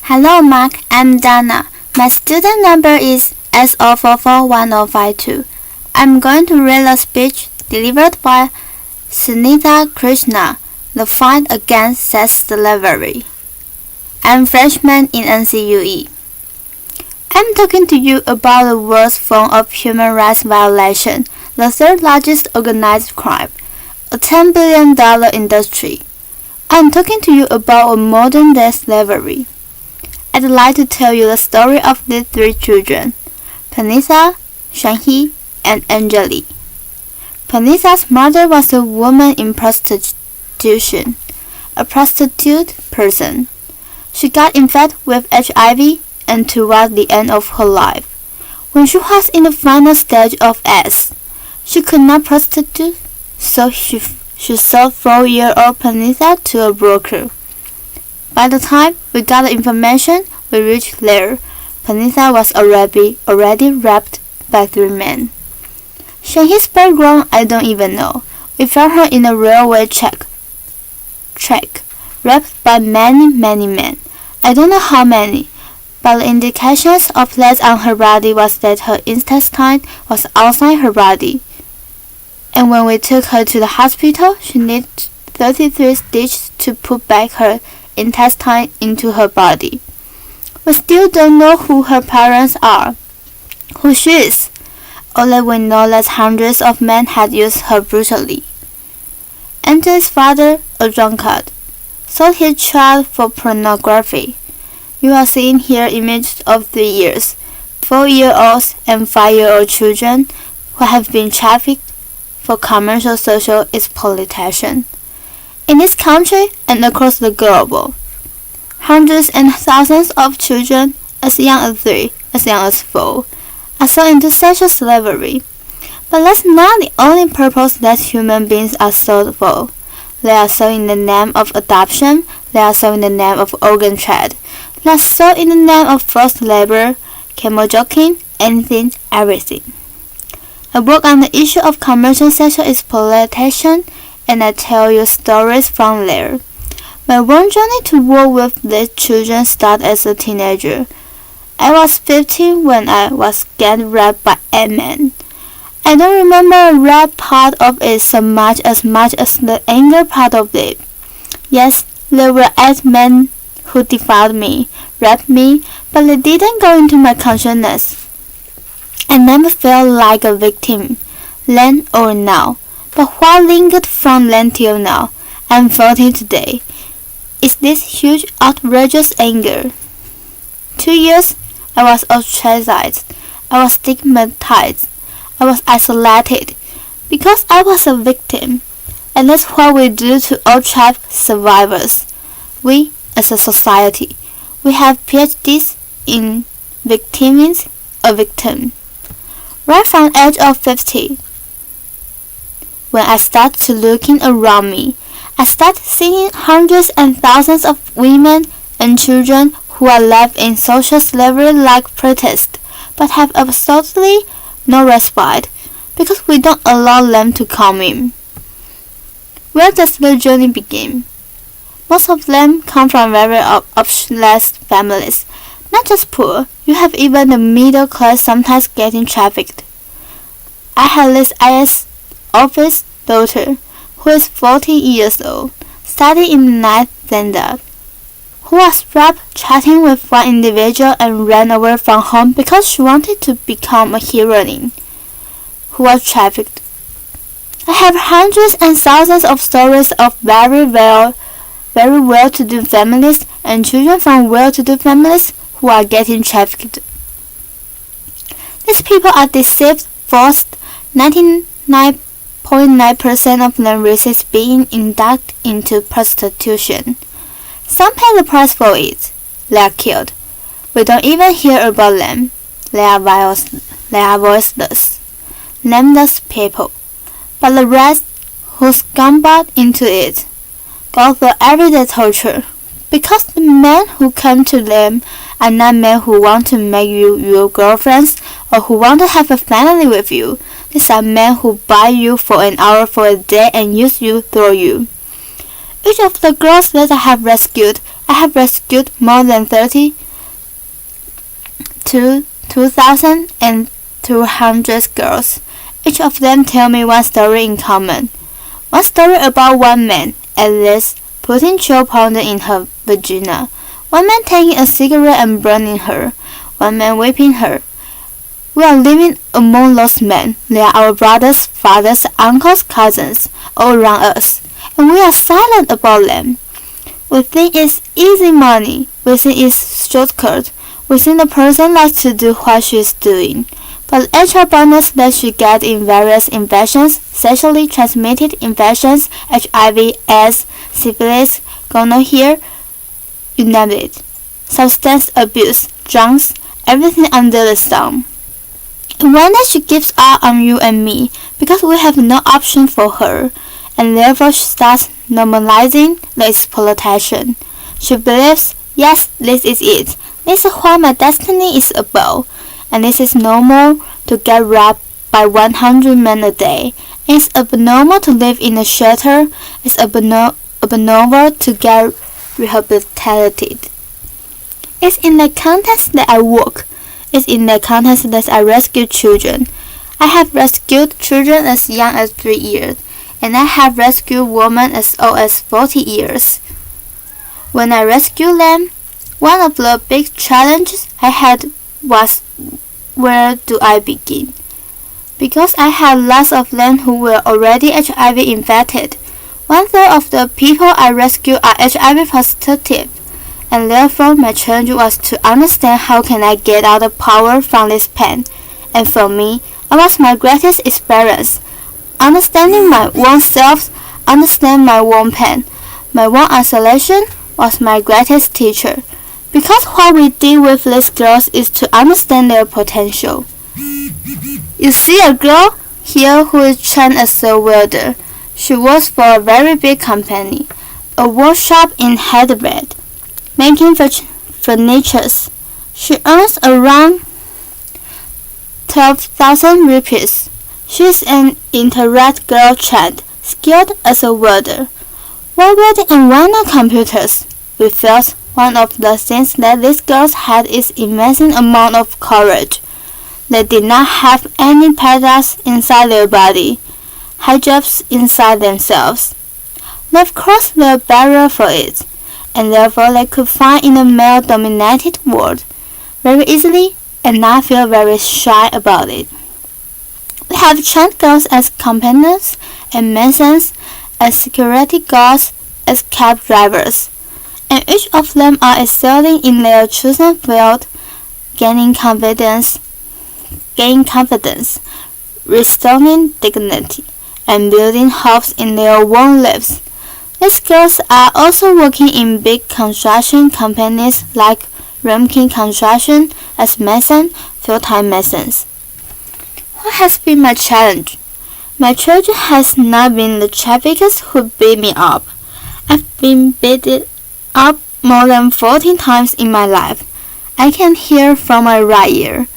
Hello Mark, I'm Donna. My student number is S0441052. I'm going to read a speech delivered by Sunitha Krishnan, The Fight Against Sex Slavery. I'm freshman in NCUE. I'm talking to you about the world's form of human rights violation, the third largest organized crime, a $10 billion industry. I'm talking to you about a modern-day slavery. I'd like to tell you the story of these three children, Sunitha, Shanhi, and Anjali. Sunitha's mother was a woman in prostitution, a prostitute person. She got infected with HIV and toward the end of her life, when she was in the final stage of AIDS, she could not prostitute, so she sold 4-year-old Sunitha to a broker. By the time we got the information, we reached there. Sunitha was already raped by 3 men. Shanhi's background I don't even know. We found her in a railway track, raped by many men. I don't know how many, but the indications of plates on her body was that her intestine was outside her body. And when we took her to the hospital, she needed 33 stitches to put back her intestine into her body. We still don't know who her parents are, who she is. Only we know that hundreds of men had used her brutally. Anjali's father, a drunkard, sold his child for pornography. You are seeing here images of 3 years, 4-year-olds and 5-year-old children who have been trafficked for commercial social exploitation. In this country and across the globe, hundreds and thousands of children as young as 3, as young as 4, are sold into sexual slavery. But that's not the only purpose that human beings are sold for. They are sold in the name of adoption, they are sold in the name of organ trade, they are sold in the name of forced labor, camel jockeying, anything, everything. I work on the issue of commercial sexual exploitation, and I tell you stories from there. My one journey to work with these children started as a teenager. I was 15 when I was getting raped by 8 men. I don't remember the rape part of it so much as the anger part of it. Yes, there were 8 men who defiled me, raped me, but they didn't go into my consciousness. I never felt like a victim, then or now. But what lingered from then till now, I'm 40 today, is this huge outrageous anger. 2 years, I was ostracized, I was stigmatized, I was isolated, because I was a victim. And that's what we do to all traffic survivors. We, as a society, we have PhDs in victiming a victim. Right from the age of 50, when I started to looking around me, I started seeing hundreds and thousands of women and children who are left in social slavery like protest, but have absolutely no respite, because we don't allow them to come in. Where does the journey begin? Most of them come from very optionless families, not just poor. You have even the middle class sometimes getting trafficked. I had this IS office daughter, who is 14 years old, studying in the 9th standard, who was raped chatting with one individual and ran away from home because she wanted to become a heroine, who was trafficked. I have hundreds and thousands of stories of very well-to-do families and children from well-to-do families who are getting trafficked. These people are deceived, forced. 99.9% of them resist being inducted into prostitution. Some pay the price for it. They are killed. We don't even hear about them. They are voiceless, nameless people. But the rest, who scumbled into it, go through everyday torture, because the men who come to them are not men who want to make you your girlfriends or who want to have a family with you. These are men who buy you for an hour, for a day, and use you, through you. Each of the girls that I have rescued, I have rescued more than 30 to 2,200 girls. Each of them tell me one story in common. One story about one man, at least, putting choke powder in her vagina. One man taking a cigarette and burning her. One man whipping her. We are living among those men. They are our brothers, fathers, uncles, cousins, all around us, and we are silent about them. We think it's easy money. We think it's shortcut. We think the person likes to do what she's doing. But the extra bonus that she gets in various infections, sexually transmitted infections, HIV, AIDS, syphilis, gonorrhea, you name it. Substance abuse, drugs, everything under the sun. And one day she gives up on you and me because we have no option for her, and therefore she starts normalizing the exploitation. She believes, yes, this is it. This is what my destiny is about, and this is normal to get raped by 100 men a day. It's abnormal to live in a shelter. It's abnormal to get rehabilitated. It's in the context that I work. It's in the context that I rescue children. I have rescued children as young as 3 years, and I have rescued women as old as 40 years. When I rescued them, one of the big challenges I had was, where do I begin? Because I had lots of them who were already HIV infected. 1/3 of the people I rescued are HIV positive, and therefore my challenge was to understand how can I get out the power from this pain. And for me, it was my greatest experience. Understanding my own self, understand my own pain, my own isolation was my greatest teacher. Because what we did with these girls is to understand their potential. You see a girl here who is trained as a welder. She works for a very big company, a workshop in Hyderabad, making furniture. She earns around 12,000 rupees. She is an intellect girl trained, skilled as a welder. While welding and running computers, we felt one of the things that these girls had is immense amount of courage. They did not have any paddles inside their body, hijabs inside themselves. They've crossed the barrier for it, and therefore they could find in a male-dominated world very easily and not feel very shy about it. We have trained girls as companions and masons, as security guards, as cab drivers, and each of them are excelling in their chosen field, gaining confidence, restoring dignity, and building hopes in their own lives. These girls are also working in big construction companies like Ramkin Construction as mason, full-time masons. What has been my challenge? My challenge has not been the traffickers who beat me up. I've been beaten up more than 14 times in my life. I can hear from my right ear.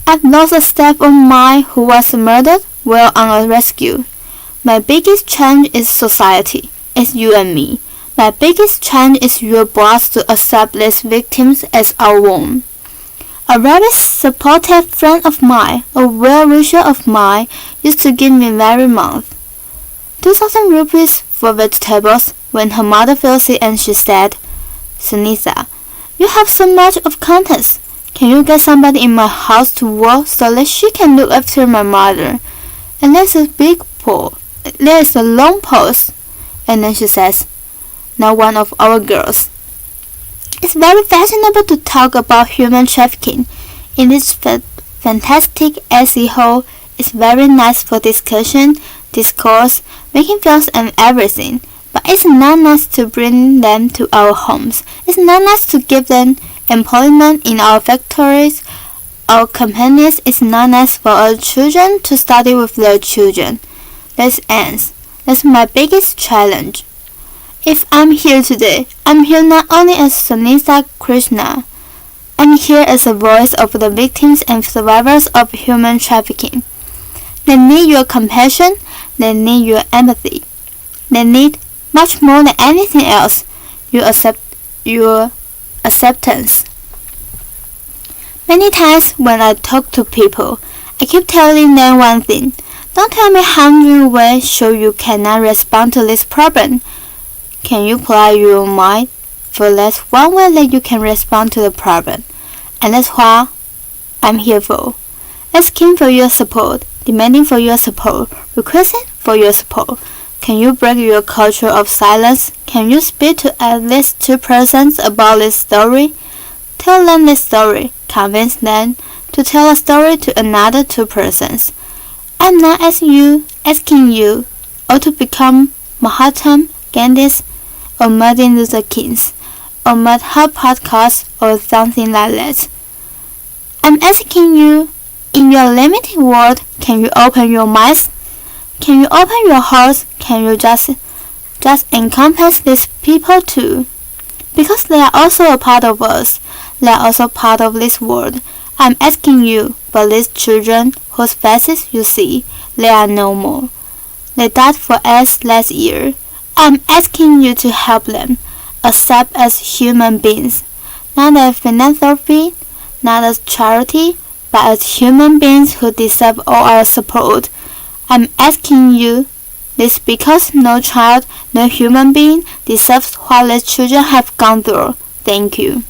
I've lost a step of mine who was murdered while on a rescue. My biggest challenge is society. It's you and me. My biggest challenge is your boss to accept these victims as our own. A very supportive friend of mine, a well-wisher of mine, used to give me every month 2,000 rupees for vegetables when her mother fell sick, and she said, "Sunitha, you have so much of contents. Can you get somebody in my house to work so that she can look after my mother?" And there's a big pause. There is a long pause. And then she says, "Not one of our girls." It's very fashionable to talk about human trafficking. In this fantastic SEO, it's very nice for discussion, discourse, making films and everything. But it's not nice to bring them to our homes. It's not nice to give them employment in our factories, our companies. It's not nice for our children to study with their children. That's ends. That's my biggest challenge. If I'm here today, I'm here not only as Sunitha Krishnan. I'm here as a voice of the victims and survivors of human trafficking. They need your compassion. They need your empathy. They need, much more than anything else, your your acceptance. Many times when I talk to people, I keep telling them one thing. Don't tell me 100 ways so you cannot respond to this problem. Can you apply your mind? For that's one way that you can respond to the problem. And that's what I'm here for. Asking for your support, demanding for your support, requesting for your support. Can you break your culture of silence? Can you speak to at least 2 persons about this story? Tell them this story. Convince them to tell a story to another 2 persons. I'm not asking you, or to become Mahatma Gandhi, or Martin Luther King, or Matt Hub podcast, or something like that. I'm asking you, in your limited world, can you open your minds? Can you open your hearts? Can you just encompass these people too? Because they are also a part of us. They are also part of this world. I'm asking you, but these children whose faces you see, they are no more. They died for us last year. I'm asking you to help them, accept as human beings, not as philanthropy, not as charity, but as human beings who deserve all our support. I'm asking you this because no child, no human being deserves what these children have gone through. Thank you.